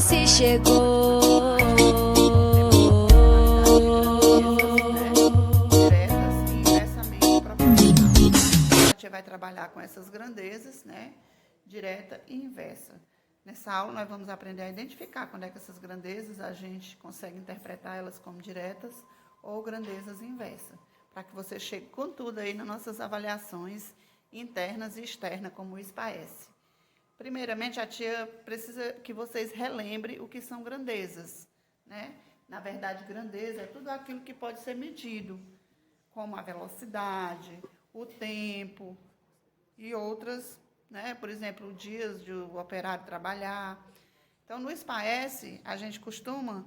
se chegou. Diretas e inversamente proporcionais. A tia vai trabalhar com essas grandezas, né? Direta e inversa. Nessa aula nós vamos aprender a identificar quando é que essas grandezas a gente consegue interpretar elas como diretas ou grandezas inversas, para que você chegue com tudo aí nas nossas avaliações internas e externas, como o SPAES. Primeiramente, a tia precisa que vocês relembrem o que são grandezas, né? Na verdade, grandeza é tudo aquilo que pode ser medido, como a velocidade, o tempo e outras, né? Por exemplo, dias de o operário trabalhar. Então, no SPAES, a gente costuma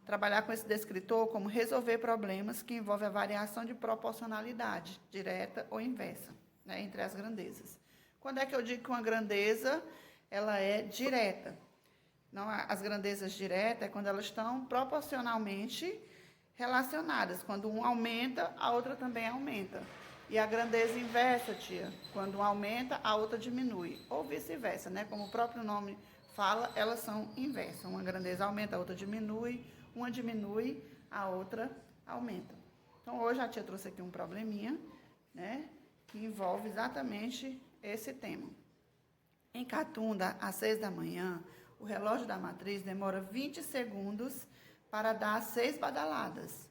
trabalhar com esse descritor como resolver problemas que envolvem a variação de proporcionalidade, direta ou inversa, né, entre as grandezas. Quando é que eu digo que uma grandeza ela é direta? Não, as grandezas diretas é quando elas estão proporcionalmente relacionadas. Quando um aumenta, a outra também aumenta. E a grandeza inversa, tia, quando um aumenta, a outra diminui. Ou vice-versa, né? Como o próprio nome fala, elas são inversas. Uma grandeza aumenta, a outra diminui. Uma diminui, a outra aumenta. Então, hoje a tia trouxe aqui um probleminha, né? Que envolve exatamente esse tema. Em Catunda, às 6 da manhã, o relógio da matriz demora 20 segundos para dar 6 badaladas.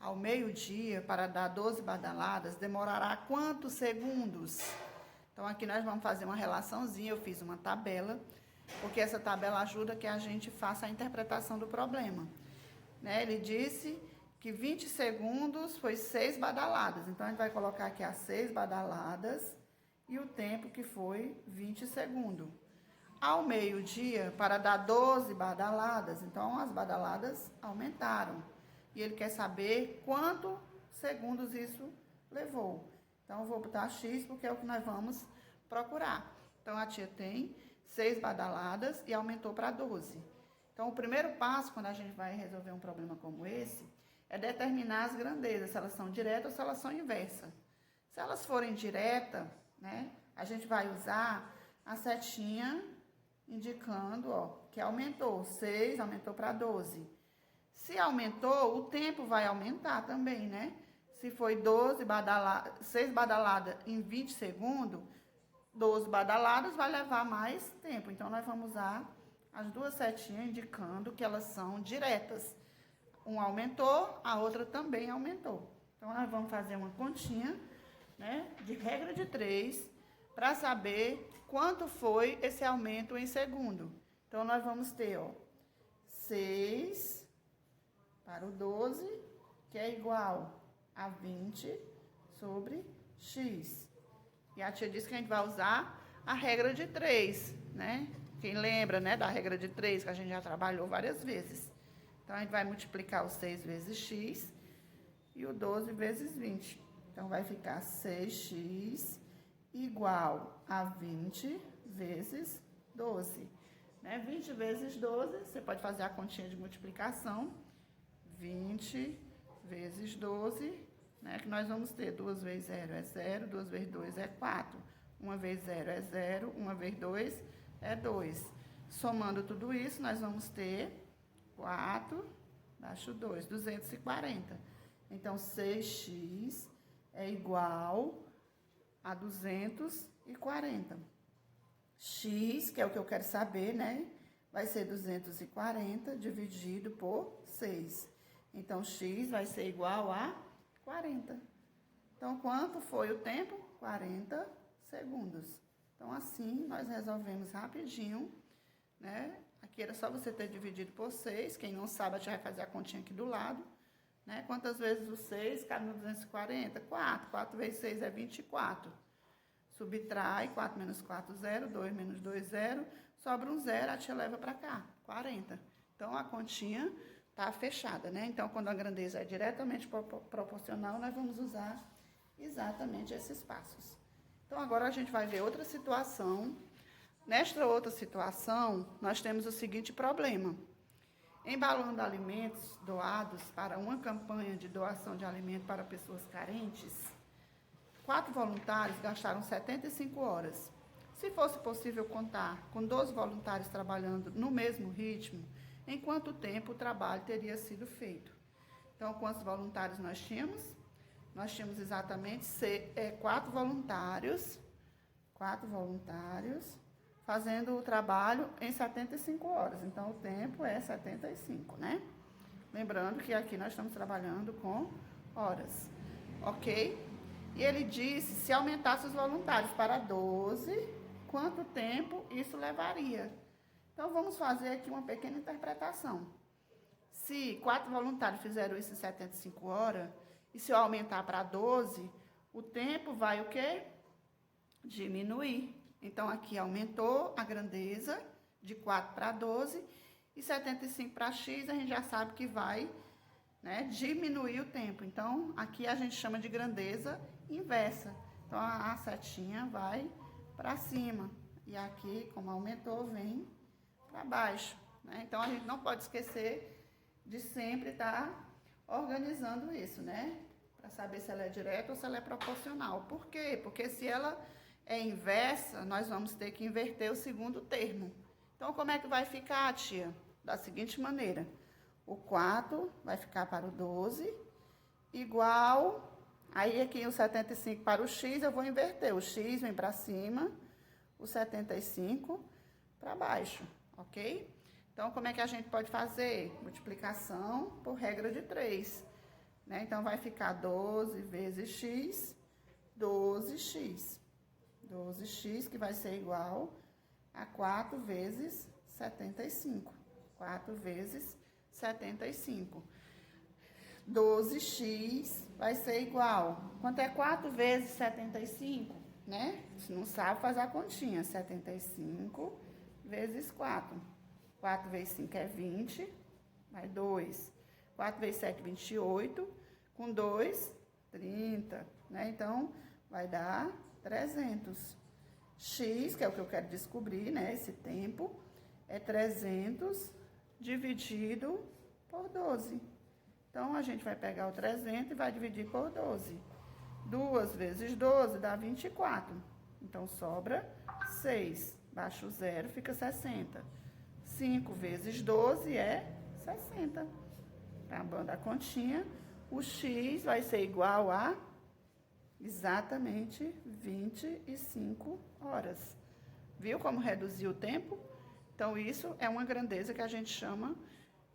Ao meio-dia, para dar 12 badaladas, demorará quantos segundos? Então, aqui nós vamos fazer uma relaçãozinha. Eu fiz uma tabela, porque essa tabela ajuda que a gente faça a interpretação do problema. Né? Ele disse que 20 segundos foi 6 badaladas. Então, a gente vai colocar aqui as 6 badaladas e o tempo que foi 20 segundos. Ao meio-dia, para dar 12 badaladas, então as badaladas aumentaram. E ele quer saber quantos segundos isso levou. Então, eu vou botar X, porque é o que nós vamos procurar. Então, a tia tem 6 badaladas e aumentou para 12. Então, o primeiro passo, quando a gente vai resolver um problema como esse, é determinar as grandezas, se elas são diretas ou se elas são inversas. Se elas forem diretas, né, a gente vai usar a setinha indicando, ó, que aumentou. 6 aumentou para 12. Se aumentou, o tempo vai aumentar também, né? Se foi 6 badaladas em 20 segundos, 12 badaladas vai levar mais tempo. Então, nós vamos usar as duas setinhas indicando que elas são diretas. Um aumentou, a outra também aumentou. Então, nós vamos fazer uma continha, né, de regra de 3, para saber quanto foi esse aumento em segundo. Então, nós vamos ter, ó, 6 para o 12, que é igual a 20 sobre X. E a tia disse que a gente vai usar a regra de 3, né? Quem lembra, né, da regra de 3, que a gente já trabalhou várias vezes. Então, a gente vai multiplicar o 6 vezes X e o 12 vezes 20. Então, vai ficar 6x igual a 20 vezes 12. Né? 20 vezes 12, você pode fazer a continha de multiplicação. 20 vezes 12, né? Que nós vamos ter 2 vezes 0 é 0, 2 vezes 2 é 4. 1 vezes 0 é 0, 1 vezes 2 é 2. Somando tudo isso, nós vamos ter 4, baixo 2, 240. Então, 6x é igual a 240. X, que é o que eu quero saber, né? Vai ser 240 dividido por 6. Então, x vai ser igual a 40. Então, quanto foi o tempo? 40 segundos. Então, assim, nós resolvemos rapidinho, né? Aqui era só você ter dividido por 6. Quem não sabe, a gente vai fazer a continha aqui do lado. Né? Quantas vezes o 6 cabe no 240? 4. 4 vezes 6 é 24. Subtrai, 4 menos 4, 0. 2 menos 2, 0. Sobra um 0, a tia leva para cá, 40. Então, a continha está fechada, né? Então, quando a grandeza é diretamente proporcional, nós vamos usar exatamente esses passos. Então, agora a gente vai ver outra situação. Nesta outra situação, nós temos o seguinte problema. Embalando alimentos doados para uma campanha de doação de alimento para pessoas carentes, 4 voluntários gastaram 75 horas. Se fosse possível contar com 12 voluntários trabalhando no mesmo ritmo, em quanto tempo o trabalho teria sido feito? Então, quantos voluntários nós tínhamos? Nós tínhamos exatamente 4 voluntários fazendo o trabalho em 75 horas. Então, o tempo é 75, né? Lembrando que aqui nós estamos trabalhando com horas, ok? E ele disse, se aumentasse os voluntários para 12, quanto tempo isso levaria? Então, vamos fazer aqui uma pequena interpretação. Se 4 voluntários fizeram isso em 75 horas, e se eu aumentar para 12, o tempo vai o quê? Diminuir. Então, aqui aumentou a grandeza de 4 para 12, e 75 para x, a gente já sabe que vai, né, diminuir o tempo. Então, aqui a gente chama de grandeza inversa. Então, a setinha vai para cima. E aqui, como aumentou, vem para baixo, né? Então, a gente não pode esquecer de sempre estar organizando isso, né? Para saber se ela é direta ou se ela é proporcional. Por quê? Porque se ela é inversa, nós vamos ter que inverter o segundo termo. Então, como é que vai ficar, tia? Da seguinte maneira. O 4 vai ficar para o 12, igual... Aí, aqui o 75 para o x, eu vou inverter. O x vem para cima, o 75 para baixo, ok? Então, como é que a gente pode fazer? Multiplicação por regra de 3. Né? Então, vai ficar 12 vezes x, 12x. 12x, que vai ser igual a 4 vezes 75. 4 vezes 75. 12x vai ser igual. Quanto é 4 vezes 75? Né? Se não sabe, faz a continha. 75 vezes 4. 4 vezes 5 é 20, vai 2. 4 vezes 7, 28. Com 2, 30. Né? Então, vai dar 300. X, que é o que eu quero descobrir, né? Esse tempo, é 300 dividido por 12. Então, a gente vai pegar o 300 e vai dividir por 12. 2 vezes 12 dá 24. Então, sobra 6. Baixa o 0, fica 60. 5 vezes 12 é 60. Acabando a continha, o x vai ser igual a exatamente 25 horas. Viu como reduziu o tempo? Então, isso é uma grandeza que a gente chama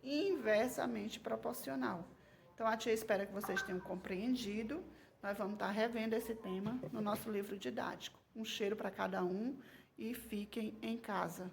inversamente proporcional. Então, a tia espera que vocês tenham compreendido. Nós vamos estar revendo esse tema no nosso livro didático. Um cheiro para cada um e fiquem em casa.